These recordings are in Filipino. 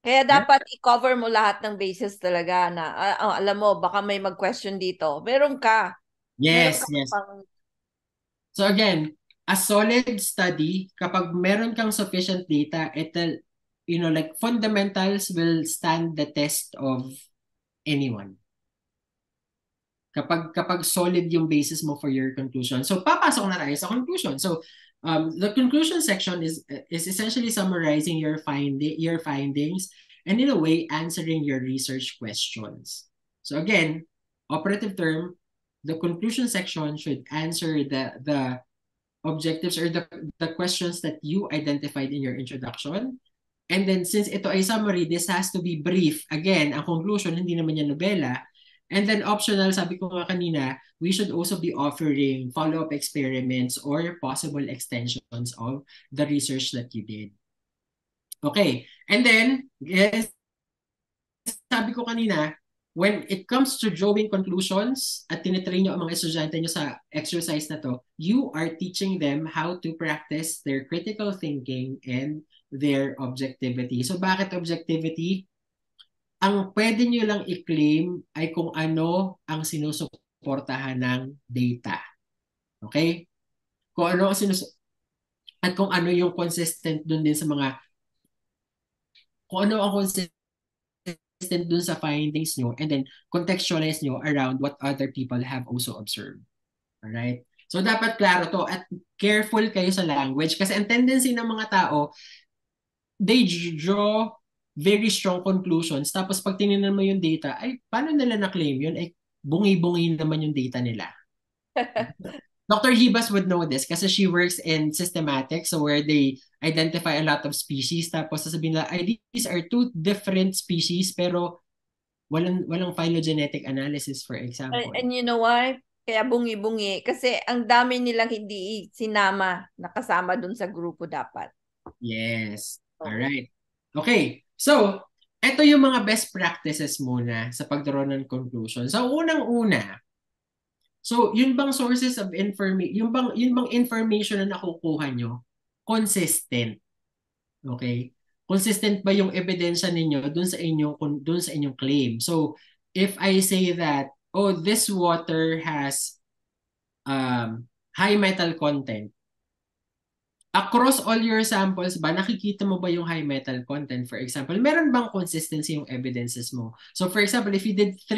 Kaya Right? dapat i-cover mo lahat ng bases talaga na, alam mo, baka may mag-question dito. Meron ka. Meron Yes, ka yes. pang, So again, a solid study, kapag meron kang sufficient data, it'll, like fundamentals will stand the test of anyone. Kapag solid yung basis mo for your conclusion. So papasok na tayo sa conclusion. So the conclusion section is essentially summarizing your findings and in a way answering your research questions. So again, operative term, the conclusion section should answer the objectives or the questions that you identified in your introduction. And then since ito ay summary, this has to be brief. Again, ang conclusion, hindi naman yan nobela. And then optional, sabi ko nga kanina, we should also be offering follow-up experiments or possible extensions of the research that you did. Okay. And then, yes, sabi ko kanina, when it comes to drawing conclusions at tinitrain nyo ang mga estudyante nyo sa exercise na to, you are teaching them how to practice their critical thinking and their objectivity. So bakit objectivity? Ang pwede nyo lang i-claim ay kung ano ang sinusuportahan ng data. Okay? Kung ano ang at kung ano yung consistent dun din sa mga, kung ano ang consistent dun sa findings nyo and then contextualize nyo around what other people have also observed. Alright? So dapat klaro to at careful kayo sa language kasi ang tendency ng mga tao, they draw very strong conclusions tapos pag tinignan mo yung data, ay paano nila na-claim yun? Ay bungi-bungi naman yung data nila. Dr. Hibas would know this kasi she works in systematics so where they identify a lot of species tapos sasabihin nila, ay these are two different species pero walang phylogenetic analysis for example. and you know why? Kaya bungi-bungi. Kasi ang dami nilang hindi sinama, nakasama dun sa grupo dapat. Yes. All Oo. right. Okay. So, ito yung mga best practices muna sa pagdraw ng conclusion. So, unang-una, so yun bang sources of information, yun bang information na nakukuha nyo consistent? Okay? Consistent ba yung ebidensya ninyo dun sa inyong claim? So, if I say that, oh, this water has high metal content, across all your samples ba, nakikita mo ba yung high metal content? For example, meron bang consistency yung evidences mo? So for example, if you did 5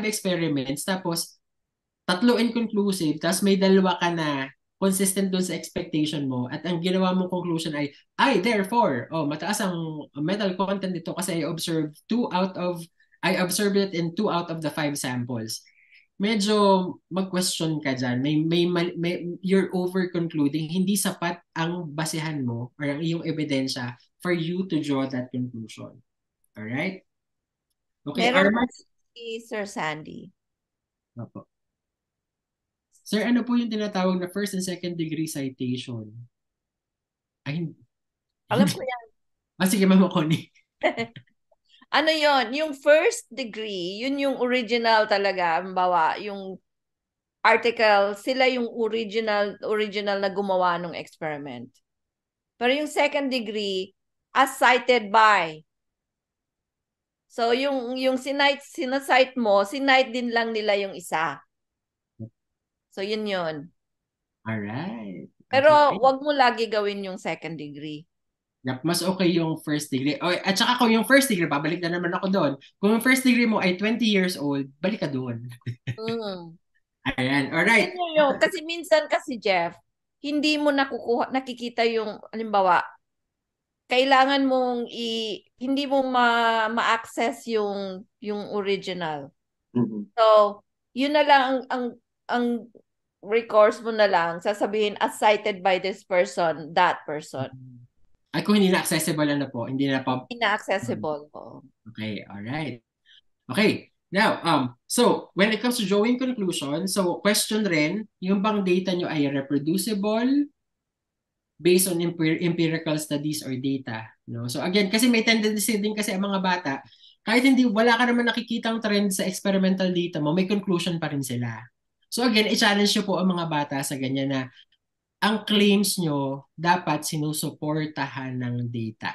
experiments, tapos tatlo inconclusive, tapos may dalawa ka na consistent dun sa expectation mo, at ang ginawa mong conclusion ay therefore, oh, mataas ang metal content dito kasi I observed it in 2 out of the 5 samples. Medyo mag-question ka dyan. You're over-concluding. Hindi sapat ang basehan mo or ang iyong ebidensya for you to draw that conclusion. Alright? Okay, Meron Arman? kasi si Sir Sandy. Opo. Sir, ano po yung tinatawag na first and second degree citation? Ay, hindi. Alam ko yan. Sige, Mama Connie. Ano yon? Yung first degree, yun yung original talaga. Bawa, yung article, sila yung original na gumawa ng experiment. Pero yung second degree, as cited by. So yung sinasite mo, sinite din lang nila yung isa. So yun yun. Alright. Pero Okay. wag mo lagi gawin yung second degree. Yep, mas okay yung first degree. Oh, at saka kung yung first degree, babalik na naman ako doon. Kung yung first degree mo ay 20 years old, balik ka doon. Mm. Ayan, Yun alright. yun. Kasi minsan kasi Jeff, hindi mo nakikita yung, halimbawa, kailangan mong hindi mo ma-access yung original. Mhm. So, yun na lang ang recourse mo na lang, sasabihin as cited by this person, that person. Ay, kung hindi na accessible na po, hindi na po. Inaccessible ko. Okay, alright. Okay, now, so, when it comes to drawing conclusion, so, question rin, yung bang data nyo ay reproducible based on empirical studies or data, no? So, again, kasi may tendency din kasi ang mga bata, kahit hindi, wala ka naman nakikitang trend sa experimental data mo, may conclusion pa rin sila. So, again, i-challenge nyo po ang mga bata sa ganyan na ang claims nyo dapat sinusuportahan ng data.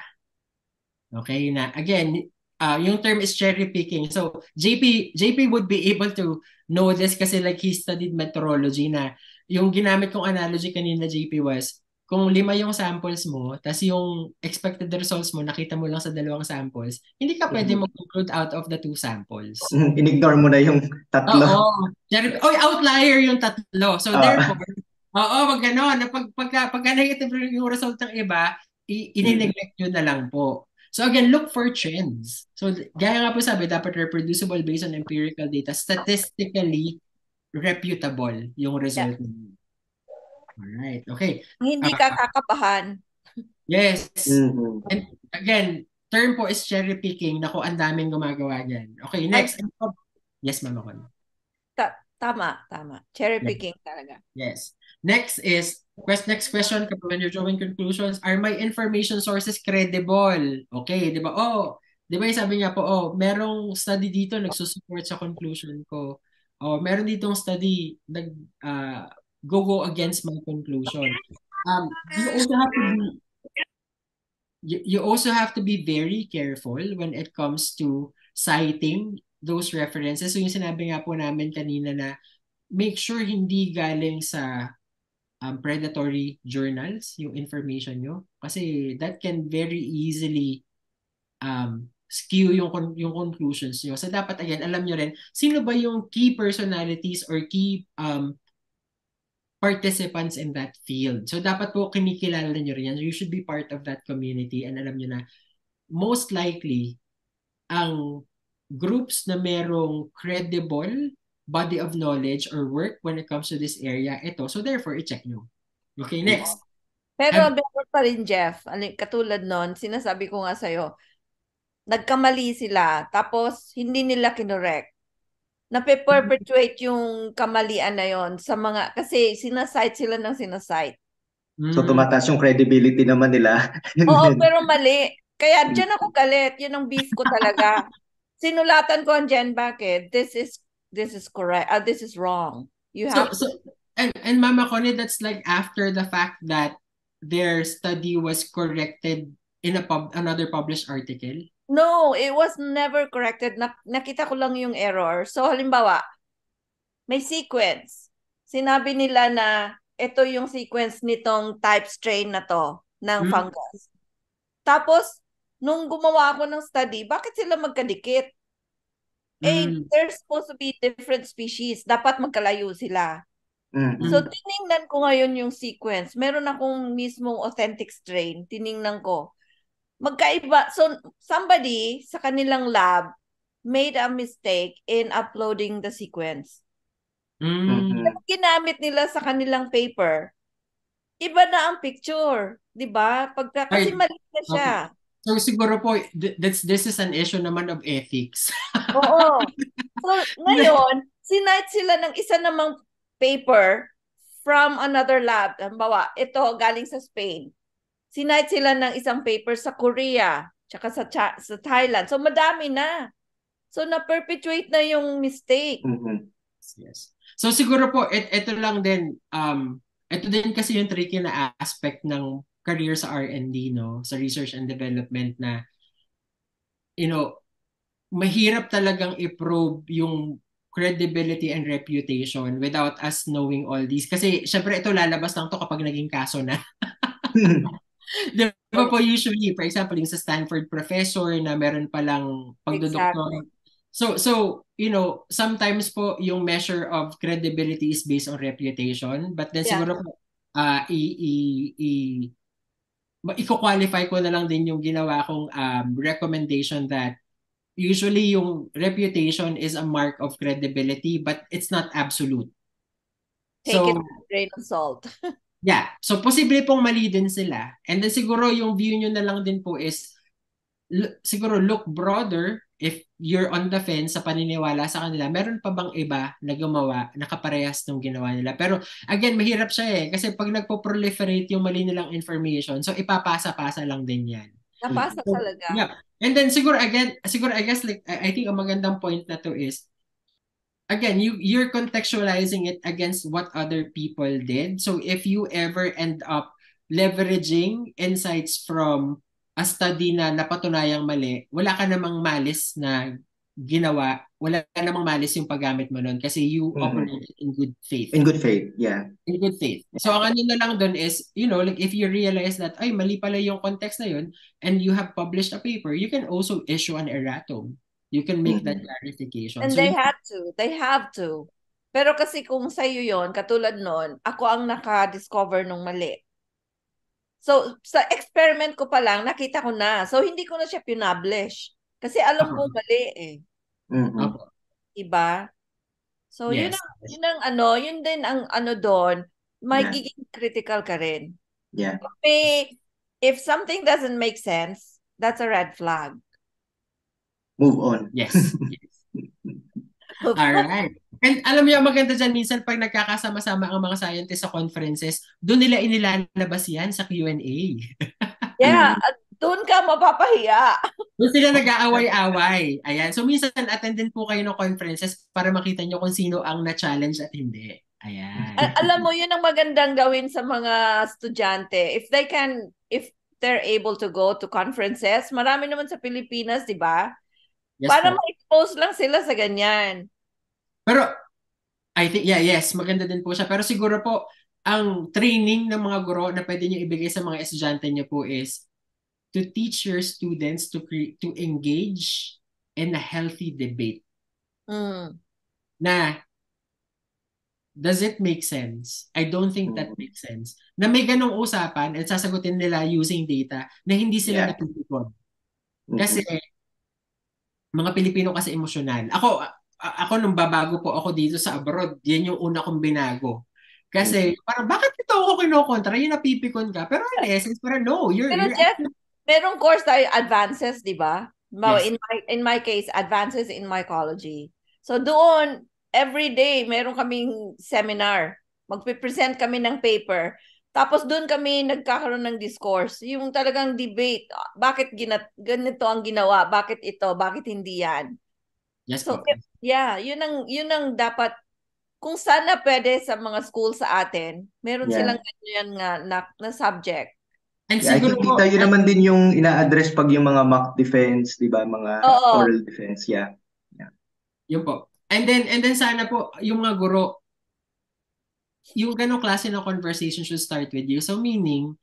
Okay, na again, yung term is cherry picking. So JP would be able to know this kasi like he studied meteorology na yung ginamit kong analogy kanina JP was kung 5 yung samples mo, tas yung expected results mo nakita mo lang sa 2 samples, hindi ka pwede Mhm. mag-conclude out of the 2 samples. Inignore mo na yung tatlo. Oo. Oy, outlier yung tatlo. So therefore, wag ganon. Pagka negative yung result ng iba, i-neglect nyo na lang po. So again, look for trends. So gaya nga po sabi, dapat reproducible based on empirical data, statistically reputable yung Yeah. result niyo. Alright, okay. Hindi ka kakabahan. Yes. Mhm. And again, term po is cherry picking. Naku, ang daming gumagawa dyan. Okay, next. Yes, Mama Con. Tama. Cherry Yeah. picking talaga. Yes. Next question, when you're drawing conclusions, are my information sources credible? Okay, di ba? Di ba yung sabi niya po, merong study dito nagsusupport sa conclusion ko. Meron ditong study go against my conclusion. You also have to be very careful when it comes to citing those references. So yung sinabi nga po namin kanina na make sure hindi galing sa predatory journals yung information nyo. Kasi that can very easily skew yung conclusions nyo. So dapat again, alam nyo rin, sino ba yung key personalities or key participants in that field. So dapat po kinikilala nyo rin yan. You should be part of that community and alam nyo na most likely ang groups na merong credible body of knowledge or work when it comes to this area, ito. So therefore, i-check nyo. Okay, next. Pero meron pa rin, Jeff. Katulad nun, sinasabi ko nga sa'yo, nagkamali sila, tapos hindi nila kinorek. Nape-perpetuate yung kamalian na yon sa mga, kasi sinasite sila ng sinasite. So tumataas yung credibility naman nila. Oo, pero mali. Kaya dyan ako galit. Yun ang beef ko talaga. Sinulatan ko ang GenBack this is correct. This is wrong. You have and Mama Connie, that's like after the fact that their study was corrected in another published article? No, it was never corrected. Nakita ko lang yung error. So halimbawa, may sequence. Sinabi nila na ito yung sequence nitong type strain na to ng fungus. Tapos, nung gumawa ako ng study, bakit sila magkadikit? They're supposed to be different species. Dapat magkalayo sila. So, tiningnan ko ngayon yung sequence. Meron akong mismong authentic strain. Tiningnan ko. Magkaiba. So, somebody sa kanilang lab made a mistake in uploading the sequence. Ginamit nila sa kanilang paper, iba na ang picture. Diba? Kasi mali na siya. Okay. So siguro po, this is an issue naman of ethics. Oo. So ngayon, sinite sila ng isa namang paper from another lab. Halimbawa, ito galing sa Spain. Sinite sila ng isang paper sa Korea, tsaka sa Thailand. So madami na. So na-perpetuate na yung mistake. Yes. So siguro po, ito lang din, ito din kasi yung tricky na aspect ng career sa R&D, no? Sa research and development na, mahirap talagang i-probe yung credibility and reputation without us knowing all these. Kasi syempre ito lalabas lang to kapag naging kaso na. Di ba po usually, for example, yung sa Stanford professor na meron palang pagdodoktor. Exactly. So, sometimes po yung measure of credibility is based on reputation. But then siguro po, i-qualify ko na lang din yung ginawa kong recommendation that usually yung reputation is a mark of credibility but it's not absolute. Take it with a grain of salt. Yeah. So, posible pong mali din sila. And then siguro yung view nyo na lang din po is siguro look broader if you're on the fence sa paniniwala sa kanila. Meron pa bang iba na gumawa na kaparehas ng ginawa nila? Pero again, mahirap siya kasi pag nagpo-proliferate yung mali nilang information, so ipapasa-pasa lang din yan. Napasa talaga. Yeah. And then siguro I guess like I think ang magandang point na to is again, you're contextualizing it against what other people did. So if you ever end up leveraging insights from a study na napatunayang mali, wala ka namang malis na ginawa, wala namang malis yung paggamit mo nun kasi you operate in good faith. In good faith, yeah. In good faith. So ang ano na lang dun is, like if you realize that, ay, mali pala yung context na yun, and you have published a paper, you can also issue an erratum. You can make that clarification. And So they have to. Pero kasi kung sa'yo yon, katulad nun, ako ang naka-discover nung mali. So, sa experiment ko pa lang, nakita ko na. So, hindi ko na siya pinablish. Kasi alam ko mali eh. Mhm. Diba? So, yes. yun din ang doon, may Yeah. giging critical ka rin. Yeah. If something doesn't make sense, that's a red flag. Move on. Yes. Alright. And alam mo yung maganda dyan, minsan pag nagkakasama-sama ang mga scientists sa conferences, doon nila inilalabas yan sa Q&A. Yeah, doon ka mapapahiya. Doon sila nag-aaway-away. Ayan. So minsan attend din po kayo ng conferences para makita nyo kung sino ang na-challenge at hindi. Ayan. Alam mo, yun ang magandang gawin sa mga estudyante. If they're able to go to conferences, marami naman sa Pilipinas, di ba? Yes Para po. ma-expose lang sila sa ganyan. Pero, I think, yes, maganda din po siya. Pero siguro po, ang training ng mga guro na pwede nyo ibigay sa mga estudyante nyo po is to teach your students to engage in a healthy debate. Na, does it make sense? I don't think that makes sense. Na may ganong usapan at sasagutin nila using data na hindi sila napipikon. Kasi, mga Pilipino kasi emosyonal. Ako nung babago po ako dito sa abroad, yan yung una kong binago. Kasi parang bakit ito ako kinokontra? Yung napipikon ka. Pero in essence, parang no, Pero Jeff, merong course tayo, advances, di ba? Yes. In my case, advances in mycology. So doon, every day, meron kaming seminar. Magpipresent kami ng paper. Tapos doon kami nagkakaroon ng discourse. Yung talagang debate. Bakit ganito ang ginawa? Bakit ito? Bakit hindi yan? Yes So, po. yeah, yun ang dapat, kung sana pwede sa mga school sa atin, meron silang ganyan nga na subject. And I think dito yun naman din yung ina-address pag yung mga mock defense, di ba? Mga oral defense, yeah. Yun po. And then sana po, yung mga guro, yung ganong klase ng conversation should start with you. So meaning,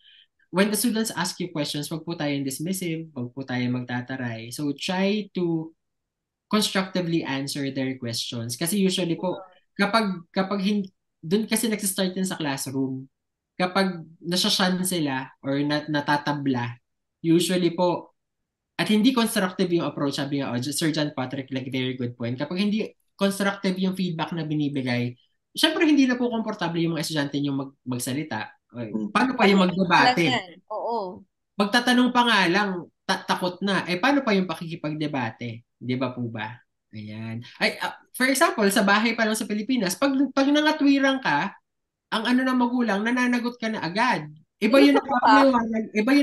when the students ask you questions, wag po tayong dismissive, wag po tayong magtataray. So try to constructively answer their questions. Kasi usually po, kapag doon kasi nagsistart din sa classroom, kapag nasyashan sila or natatabla, usually po, at hindi constructive yung approach, sabi nga, Sir John Patrick, like very good point. Kapag hindi constructive yung feedback na binibigay, syempre hindi na po komportable yung mga estudyante nyo magsalita. Paano pa yung magdebate? Oo. Magtatanong pa nga lang, takot na. Paano pa yung pakikipagdebate? Di ba po ba? Ayan. For example, sa bahay pa lang sa Pilipinas, pag nangatwirang ka, ang ano ng magulang, nananagot ka na agad. Iba yung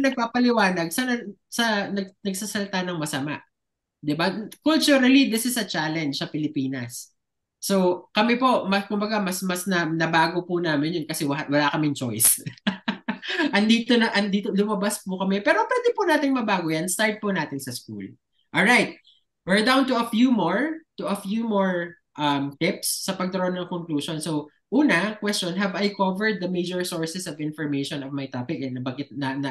nagpapaliwanag sa nagsasalita ng masama. 'Di ba? Culturally, this is a challenge sa Pilipinas. So, kami po, kumbaga mas nabago po namin yun kasi wala kaming choice. andito lumabas po kami. Pero pwede po nating mabago yan. Start po natin sa school. All right. We're down to a few more tips sa pagdraw ng conclusion. So, una, question, have I covered the major sources of information of my topic? And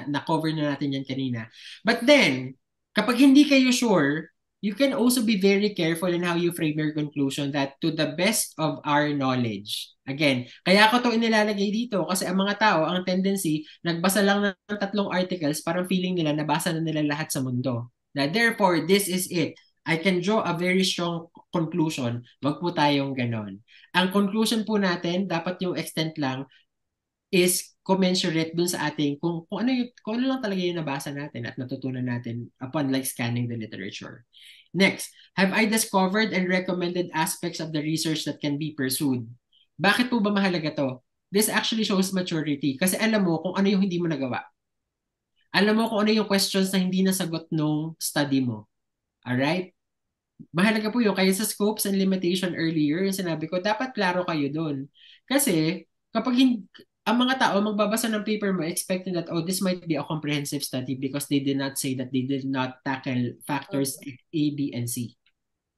na-cover na natin yan kanina. But then, kapag hindi kayo sure, you can also be very careful in how you frame your conclusion that to the best of our knowledge. Again, kaya ako to inilalagay dito kasi ang mga tao, ang tendency, nagbasa lang ng 3 articles, parang feeling nila nabasa na nila lahat sa mundo. Na therefore, this is it. I can draw a very strong conclusion. Wag po tayong ganon. Ang conclusion po natin, dapat yung extent lang, is commensurate dun sa ating kung ano lang talaga yung nabasa natin at natutunan natin upon like scanning the literature. Next, have I discovered and recommended aspects of the research that can be pursued? Bakit po ba mahalaga to? This actually shows maturity kasi alam mo kung ano yung hindi mo nagawa. Alam mo kung ano yung questions na hindi nasagot nung study mo. Alright? Mahalaga po yun. Kaya sa scopes and limitation earlier, yung sinabi ko, dapat klaro kayo doon. Kasi, kapag ang mga tao magbabasa ng paper mo expecting that, oh, this might be a comprehensive study because they did not say that they did not tackle factors A, B, and C.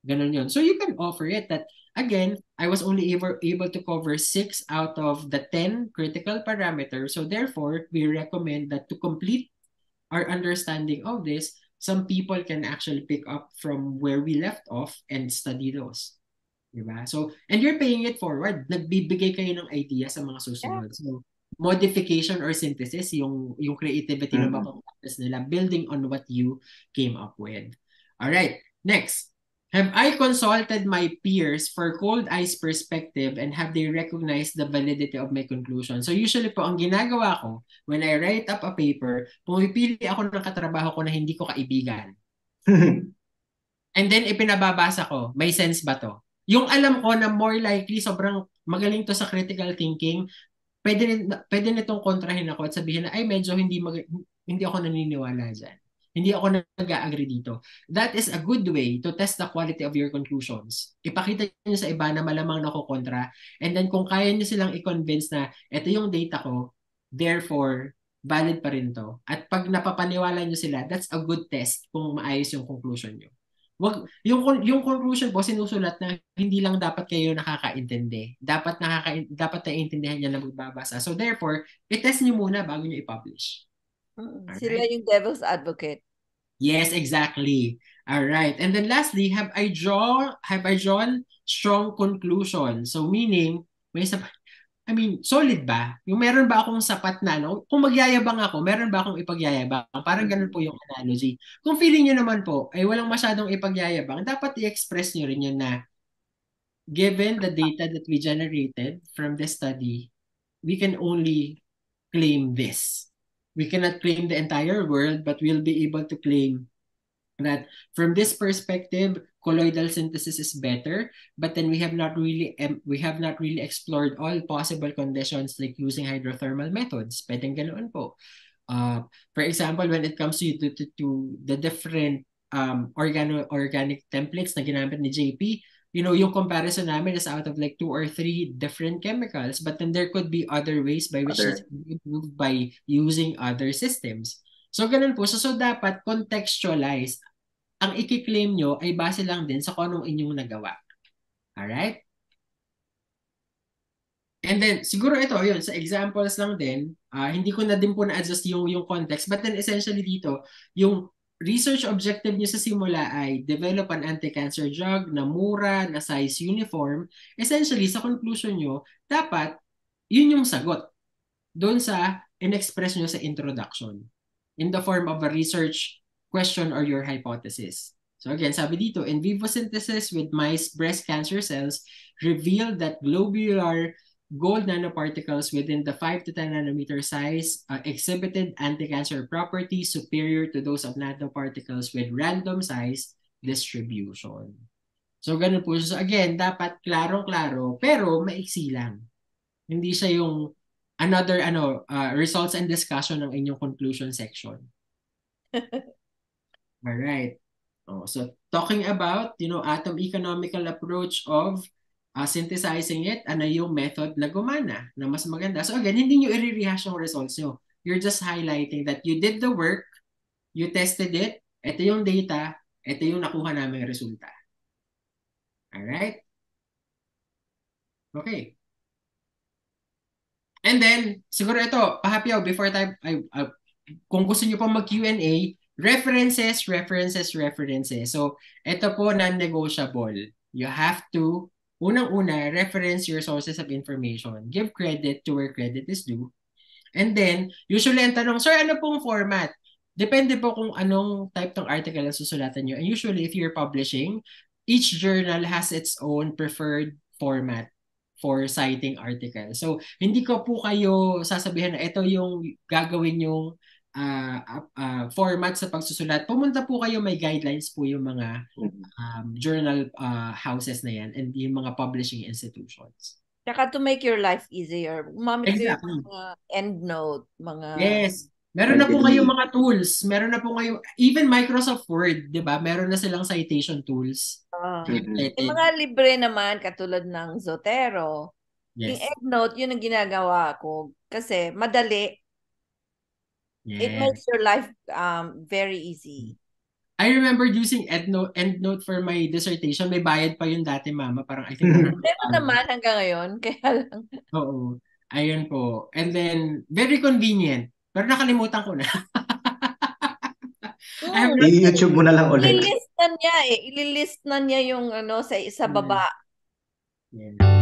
Ganun yun. So you can offer it that, again, I was only able to cover 6 out of the 10 critical parameters. So therefore, we recommend that to complete our understanding of this, some people can actually pick up from where we left off and study those. Diba? So, and you're paying it forward. Nagbibigay kayo ng idea sa mga susunod. So, modification or synthesis, yung creativity na mapapractice nila, building on what you came up with. Alright, next. Have I consulted my peers for cold eyes perspective and have they recognized the validity of my conclusion? So usually po, ang ginagawa ko, when I write up a paper, pumipili ako ng katrabaho ko na hindi ko kaibigan. And then ipinababasa ko, may sense ba to? Yung alam ko na more likely, sobrang magaling to sa critical thinking, pwede nitong kontrahin ako at sabihin na, ay medyo hindi ako naniniwala dyan. Hindi ako nag-agree dito. That is a good way to test the quality of your conclusions. Ipakita niyo sa iba na malamang nakukontra. And then kung kaya niyo silang i-convince na ito yung data ko, therefore, valid pa rin to. At pag napapaniwala niyo sila, that's a good test kung maayos yung conclusion niyo. Yung conclusion po sinusulat na hindi lang dapat kayo nakakaintindi. Dapat naiintindihan niya na magbabasa. So therefore, i-test niyo muna bago niyo i-publish. Sila yung devil's advocate. Yes, exactly. All right. And then lastly, have I drawn strong conclusion? So meaning, solid ba? Yung meron ba akong sapat na, no? Kung magyayabang ako, meron ba akong ipagyayabang? Parang ganun po yung analogy. Kung feeling nyo naman po, ay walang masyadong ipagyayabang, dapat i-express nyo rin yun na, given the data that we generated from this study, we can only claim this. We cannot claim the entire world, but we'll be able to claim that from this perspective, colloidal synthesis is better, but then we have not really explored all possible conditions like using hydrothermal methods. Pwedeng ganoon po. For example, when it comes to the different organic templates na ginamit ni JP, yung comparison namin is out of like 2 or 3 different chemicals, but then there could be other ways by which it's improved by using other systems. So ganun po. So dapat contextualize. Ang i-claim nyo ay base lang din sa kung anong inyong nagawa. Alright? And then, siguro ito, yun, sa examples lang din, hindi ko na din po na-adjust yung context, but then essentially dito, yung research objective niyo sa simula ay develop an anti-cancer drug na mura, na size uniform. Essentially, sa conclusion nyo, dapat, yun yung sagot doon sa in-express nyo sa introduction in the form of a research question or your hypothesis. So again, sabi dito, in vivo synthesis with mice breast cancer cells revealed that globular gold nanoparticles within the 5 to 10 nanometer size exhibited anti-cancer properties superior to those of nanoparticles with random size distribution. So ganun po. So again, dapat klarong-klaro pero maiksi lang. Hindi siya yung another results and discussion ng inyong conclusion section. All right. So talking about, atom economical approach of synthesizing it, ano yung method na gumana, na mas maganda. So again, hindi nyo i-rehash yung results nyo. You're just highlighting that you did the work, you tested it, ito yung data, ito yung nakuha naming resulta. Alright? Okay. And then, siguro ito, pahapyaw, before time, kung gusto nyo pa mag-Q&A, references. So, ito po non-negotiable. You have to unang-una, reference your sources of information. Give credit to where credit is due. And then, usually ang tanong, sir, ano pong format? Depende po kung anong type ng article ang susulatan nyo. And usually, if you're publishing, each journal has its own preferred format for citing articles. So, hindi ko po kayo sasabihin na ito yung gagawin yung format sa pagsusulat. Pumunta po kayo, may guidelines po yung mga journal houses na yan and yung mga publishing institutions. Saka to make your life easier, gumamit kayo Exactly. mga EndNote, mga... Yes. Meron na po kayong mga tools. Meron na po kayong, even Microsoft Word, di ba? Meron na silang citation tools. Yung mga libre naman, katulad ng Zotero, Yung Yes. EndNote, yun ang ginagawa ko. Kasi madali. It Yeah. makes your life very easy. I remember using EndNote for my dissertation. May bayad pa yun dati, Mama. Parang I think $100. Meron naman hanggang ngayon. Kaya lang. Oo. Ayun po. And then, very convenient. Pero nakalimutan ko na. I have not... I-YouTube mo na lang ulit. Ililist na niya eh. Ililist na niya yung sa baba. Yeah.